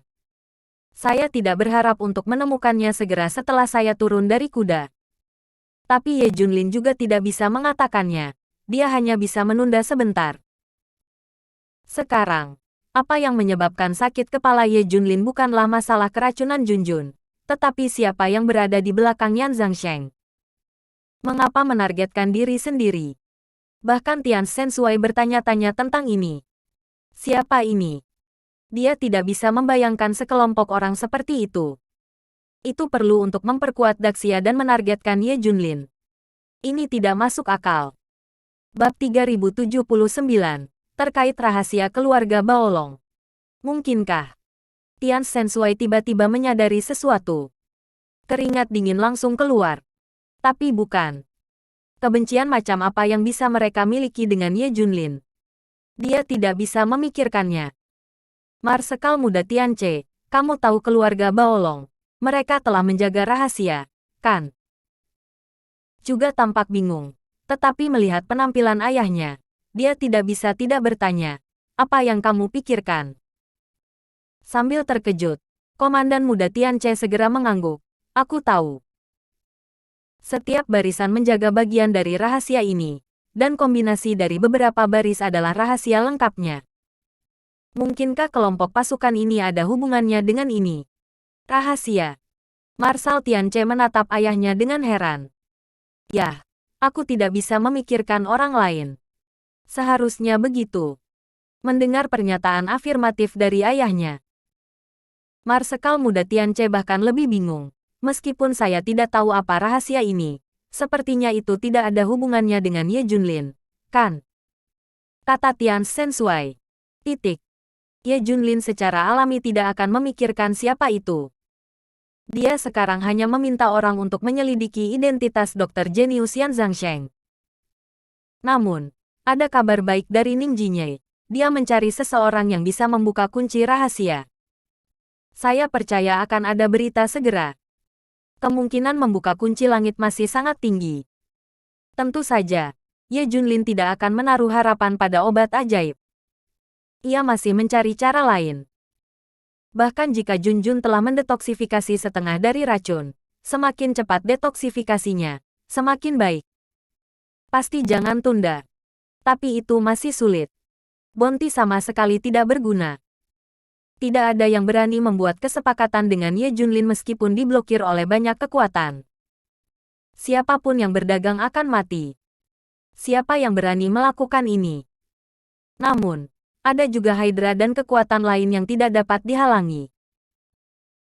Saya tidak berharap untuk menemukannya segera setelah saya turun dari kuda. Tapi Ye Junlin juga tidak bisa mengatakannya. Dia hanya bisa menunda sebentar. Sekarang, apa yang menyebabkan sakit kepala Ye Junlin bukanlah masalah keracunan Junjun, tetapi siapa yang berada di belakang Yan Zhangsheng. Mengapa menargetkan diri sendiri? Bahkan Tian Sensui bertanya-tanya tentang ini. Siapa ini? Dia tidak bisa membayangkan sekelompok orang seperti itu. Itu perlu untuk memperkuat Daxia dan menargetkan Ye Junlin. Ini tidak masuk akal. Bab 3079, terkait rahasia keluarga Baolong. Mungkinkah? Tian Sensui tiba-tiba menyadari sesuatu. Keringat dingin langsung keluar. Tapi bukan. Kebencian macam apa yang bisa mereka miliki dengan Ye Junlin? Dia tidak bisa memikirkannya. Marsekal muda Tianche, kamu tahu keluarga Baolong. Mereka telah menjaga rahasia, kan? Juga tampak bingung. Tetapi melihat penampilan ayahnya, dia tidak bisa tidak bertanya, apa yang kamu pikirkan? Sambil terkejut, Komandan muda Tianche segera mengangguk. Aku tahu. Setiap barisan menjaga bagian dari rahasia ini, dan kombinasi dari beberapa baris adalah rahasia lengkapnya. Mungkinkah kelompok pasukan ini ada hubungannya dengan ini? Rahasia. Marshal Tianche menatap ayahnya dengan heran. Yah, aku tidak bisa memikirkan orang lain. Seharusnya begitu. Mendengar pernyataan afirmatif dari ayahnya, Marsekal muda Tianche bahkan lebih bingung. Meskipun saya tidak tahu apa rahasia ini, sepertinya itu tidak ada hubungannya dengan Ye Junlin, kan? Kata Tian Sensui. Titik. Ye Junlin secara alami tidak akan memikirkan siapa itu. Dia sekarang hanya meminta orang untuk menyelidiki identitas Dr. Jenius Yan Zhangsheng. Namun, ada kabar baik dari Ning Jinye. Dia mencari seseorang yang bisa membuka kunci rahasia. Saya percaya akan ada berita segera. Kemungkinan membuka kunci langit masih sangat tinggi. Tentu saja, Ye Junlin tidak akan menaruh harapan pada obat ajaib. Ia masih mencari cara lain. Bahkan jika Junjun telah mendetoksifikasi setengah dari racun, semakin cepat detoksifikasinya, semakin baik. Pasti jangan tunda. Tapi itu masih sulit. Bonti sama sekali tidak berguna. Tidak ada yang berani membuat kesepakatan dengan Ye Junlin meskipun diblokir oleh banyak kekuatan. Siapapun yang berdagang akan mati. Siapa yang berani melakukan ini? Namun, ada juga Hydra dan kekuatan lain yang tidak dapat dihalangi.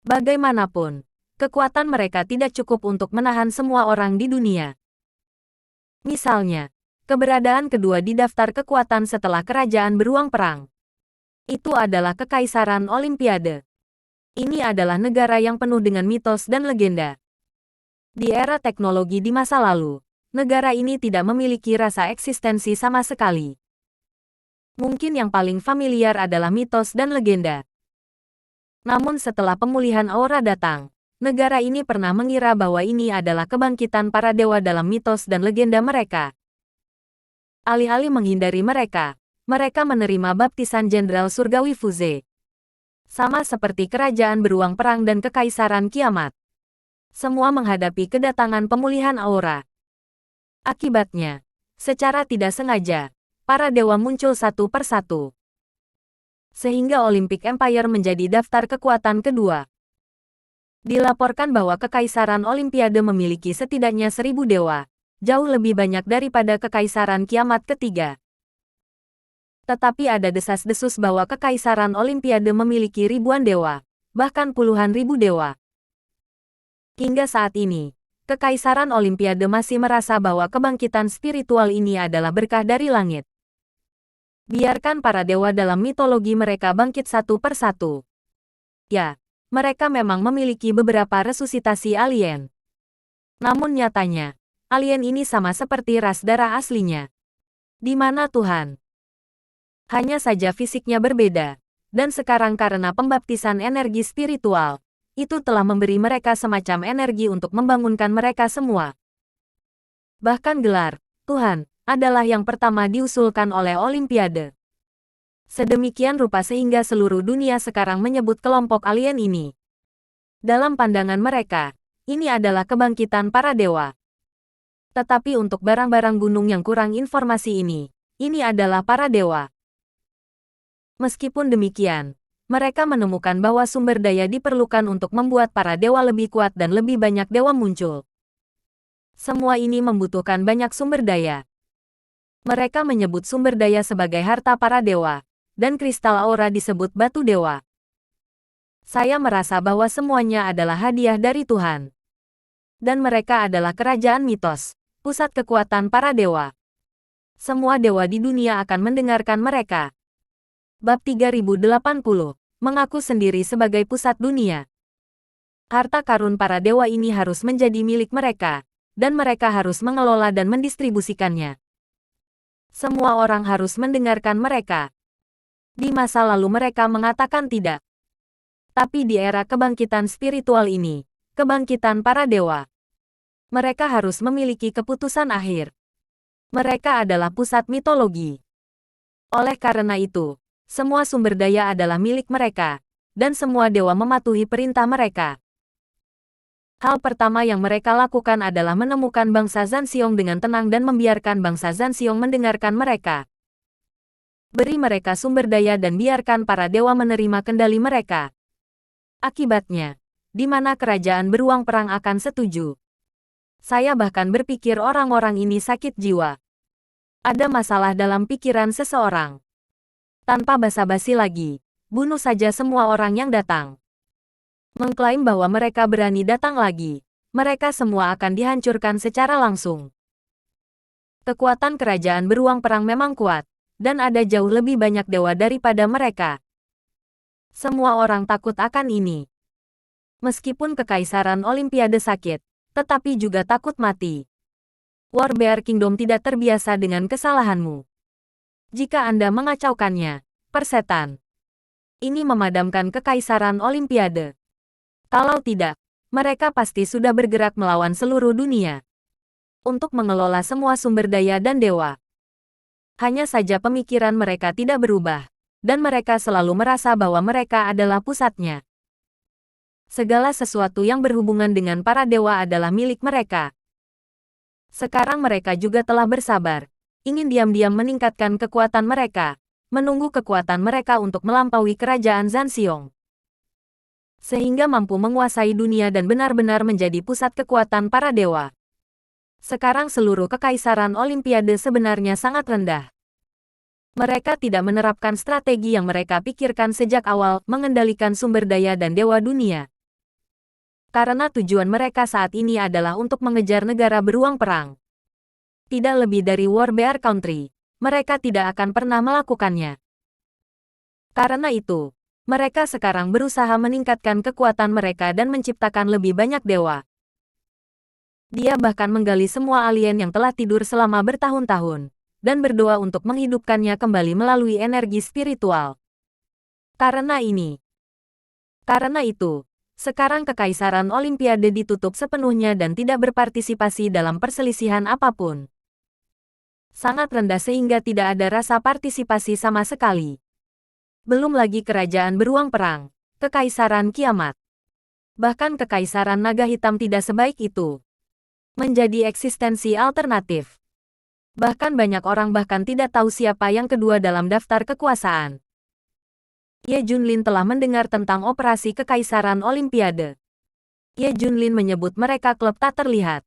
Bagaimanapun, kekuatan mereka tidak cukup untuk menahan semua orang di dunia. Misalnya, keberadaan kedua di daftar kekuatan setelah kerajaan beruang perang. Itu adalah Kekaisaran Olimpiade. Ini adalah negara yang penuh dengan mitos dan legenda. Di era teknologi di masa lalu, negara ini tidak memiliki rasa eksistensi sama sekali. Mungkin yang paling familiar adalah mitos dan legenda. Namun setelah pemulihan aura datang, negara ini pernah mengira bahwa ini adalah kebangkitan para dewa dalam mitos dan legenda mereka, Alih-alih menghindari mereka, mereka menerima baptisan Jenderal Surgawi Fuze. Sama seperti kerajaan beruang perang dan kekaisaran kiamat. Semua menghadapi kedatangan pemulihan aura. Akibatnya, secara tidak sengaja, para dewa muncul satu persatu. Sehingga Olympic Empire menjadi daftar kekuatan kedua. Dilaporkan bahwa Kekaisaran Olimpiade memiliki setidaknya 1000 dewa, jauh lebih banyak daripada Kekaisaran Kiamat ketiga. Tetapi ada desas-desus bahwa Kekaisaran Olimpiade memiliki ribuan dewa, bahkan puluhan ribu dewa. Hingga saat ini, Kekaisaran Olimpiade masih merasa bahwa kebangkitan spiritual ini adalah berkah dari langit. Biarkan para dewa dalam mitologi mereka bangkit satu persatu. Ya, mereka memang memiliki beberapa resusitasi alien. Namun nyatanya, alien ini sama seperti ras darah aslinya. Di mana Tuhan? Hanya saja fisiknya berbeda. Dan sekarang karena pembaptisan energi spiritual, itu telah memberi mereka semacam energi untuk membangunkan mereka semua. Bahkan gelar, Tuhan, adalah yang pertama diusulkan oleh Olimpiade. Sedemikian rupa sehingga seluruh dunia sekarang menyebut kelompok alien ini. Dalam pandangan mereka, ini adalah kebangkitan para dewa. Tetapi untuk barang-barang gunung yang kurang informasi ini adalah para dewa. Meskipun demikian, mereka menemukan bahwa sumber daya diperlukan untuk membuat para dewa lebih kuat dan lebih banyak dewa muncul. Semua ini membutuhkan banyak sumber daya. Mereka menyebut sumber daya sebagai harta para dewa. Dan kristal aura disebut batu dewa. Saya merasa bahwa semuanya adalah hadiah dari Tuhan. Dan mereka adalah kerajaan mitos, pusat kekuatan para dewa. Semua dewa di dunia akan mendengarkan mereka. Bab 3080, mengaku sendiri sebagai pusat dunia. Harta karun para dewa ini harus menjadi milik mereka, dan mereka harus mengelola dan mendistribusikannya. Semua orang harus mendengarkan mereka. Di masa lalu mereka mengatakan tidak. Tapi di era kebangkitan spiritual ini, kebangkitan para dewa, mereka harus memiliki keputusan akhir. Mereka adalah pusat mitologi. Oleh karena itu, semua sumber daya adalah milik mereka, dan semua dewa mematuhi perintah mereka. Hal pertama yang mereka lakukan adalah menemukan bangsa Zanxiong dengan tenang dan membiarkan bangsa Zanxiong mendengarkan mereka. Beri mereka sumber daya dan biarkan para dewa menerima kendali mereka. Akibatnya, di mana kerajaan beruang perang akan setuju. Saya bahkan berpikir orang-orang ini sakit jiwa. Ada masalah dalam pikiran seseorang. Tanpa basa-basi lagi, bunuh saja semua orang yang datang. Mengklaim bahwa mereka berani datang lagi, mereka semua akan dihancurkan secara langsung. Kekuatan kerajaan beruang perang memang kuat. Dan ada jauh lebih banyak dewa daripada mereka. Semua orang takut akan ini. Meskipun Kekaisaran Olimpiade sakit, tetapi juga takut mati. Warbear Kingdom tidak terbiasa dengan kesalahanmu. Jika Anda mengacaukannya, persetan. Ini memadamkan Kekaisaran Olimpiade. Kalau tidak, mereka pasti sudah bergerak melawan seluruh dunia. Untuk mengelola semua sumber daya dan dewa. Hanya saja pemikiran mereka tidak berubah, dan mereka selalu merasa bahwa mereka adalah pusatnya. Segala sesuatu yang berhubungan dengan para dewa adalah milik mereka. Sekarang mereka juga telah bersabar, ingin diam-diam meningkatkan kekuatan mereka, menunggu kekuatan mereka untuk melampaui kerajaan Zanxiong. Sehingga mampu menguasai dunia dan benar-benar menjadi pusat kekuatan para dewa. Sekarang seluruh Kekaisaran Olimpiade sebenarnya sangat rendah. Mereka tidak menerapkan strategi yang mereka pikirkan sejak awal, mengendalikan sumber daya dan dewa dunia. Karena tujuan mereka saat ini adalah untuk mengejar negara beruang perang. Tidak lebih dari Warbear Country, mereka tidak akan pernah melakukannya. Karena itu, mereka sekarang berusaha meningkatkan kekuatan mereka dan menciptakan lebih banyak dewa. Dia bahkan menggali semua alien yang telah tidur selama bertahun-tahun, dan berdoa untuk menghidupkannya kembali melalui energi spiritual. Karena itu, sekarang Kekaisaran Olimpiade ditutup sepenuhnya dan tidak berpartisipasi dalam perselisihan apapun. Sangat rendah sehingga tidak ada rasa partisipasi sama sekali. Belum lagi kerajaan beruang perang, Kekaisaran Kiamat. Bahkan Kekaisaran Naga Hitam tidak sebaik itu. Menjadi eksistensi alternatif. Bahkan banyak orang bahkan tidak tahu siapa yang kedua dalam daftar kekuasaan. Ye Junlin telah mendengar tentang operasi Kekaisaran Olimpiade. Ye Junlin menyebut mereka klub tak terlihat.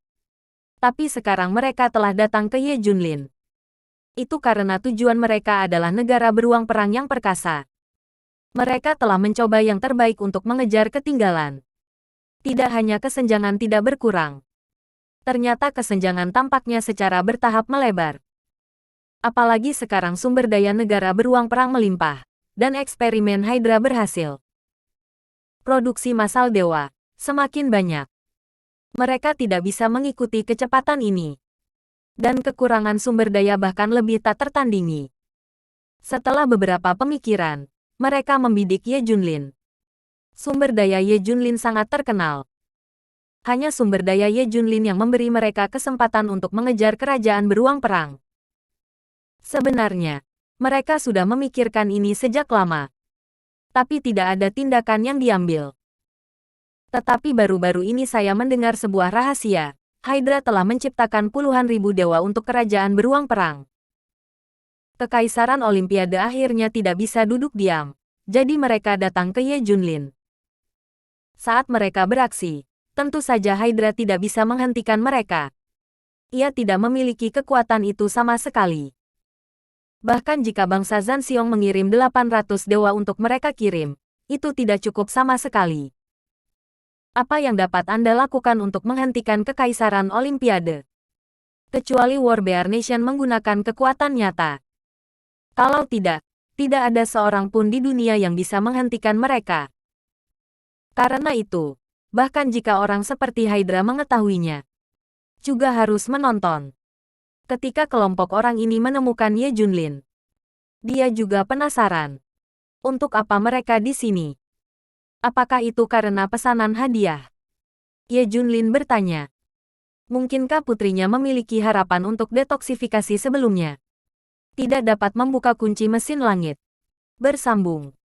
Tapi sekarang mereka telah datang ke Ye Junlin. Itu karena tujuan mereka adalah negara beruang perang yang perkasa. Mereka telah mencoba yang terbaik untuk mengejar ketinggalan. Tidak hanya kesenjangan tidak berkurang. Ternyata kesenjangan tampaknya secara bertahap melebar. Apalagi sekarang sumber daya negara beruang perang melimpah, dan eksperimen Hydra berhasil. Produksi massal dewa semakin banyak. Mereka tidak bisa mengikuti kecepatan ini. Dan kekurangan sumber daya bahkan lebih tak tertandingi. Setelah beberapa pemikiran, mereka membidik Ye Junlin. Sumber daya Ye Junlin sangat terkenal. Hanya sumber daya Ye Junlin yang memberi mereka kesempatan untuk mengejar kerajaan beruang perang. Sebenarnya, mereka sudah memikirkan ini sejak lama. Tapi tidak ada tindakan yang diambil. Tetapi baru-baru ini saya mendengar sebuah rahasia. Hydra telah menciptakan puluhan ribu dewa untuk kerajaan beruang perang. Kekaisaran Olimpiade akhirnya tidak bisa duduk diam. Jadi mereka datang ke Ye Junlin. Saat mereka beraksi, tentu saja Hydra tidak bisa menghentikan mereka. Ia tidak memiliki kekuatan itu sama sekali. Bahkan jika bangsa Zanxiong mengirim 800 dewa untuk mereka kirim, itu tidak cukup sama sekali. Apa yang dapat Anda lakukan untuk menghentikan Kekaisaran Olimpiade? Kecuali Warbear Nation menggunakan kekuatan nyata. Kalau tidak, tidak ada seorang pun di dunia yang bisa menghentikan mereka. Karena itu, bahkan jika orang seperti Hydra mengetahuinya, juga harus menonton. Ketika kelompok orang ini menemukan Ye Junlin, dia juga penasaran. Untuk apa mereka di sini? Apakah itu karena pesanan hadiah? Ye Junlin bertanya. Mungkinkah putrinya memiliki harapan untuk detoksifikasi sebelumnya? Tidak dapat membuka kunci mesin langit. Bersambung.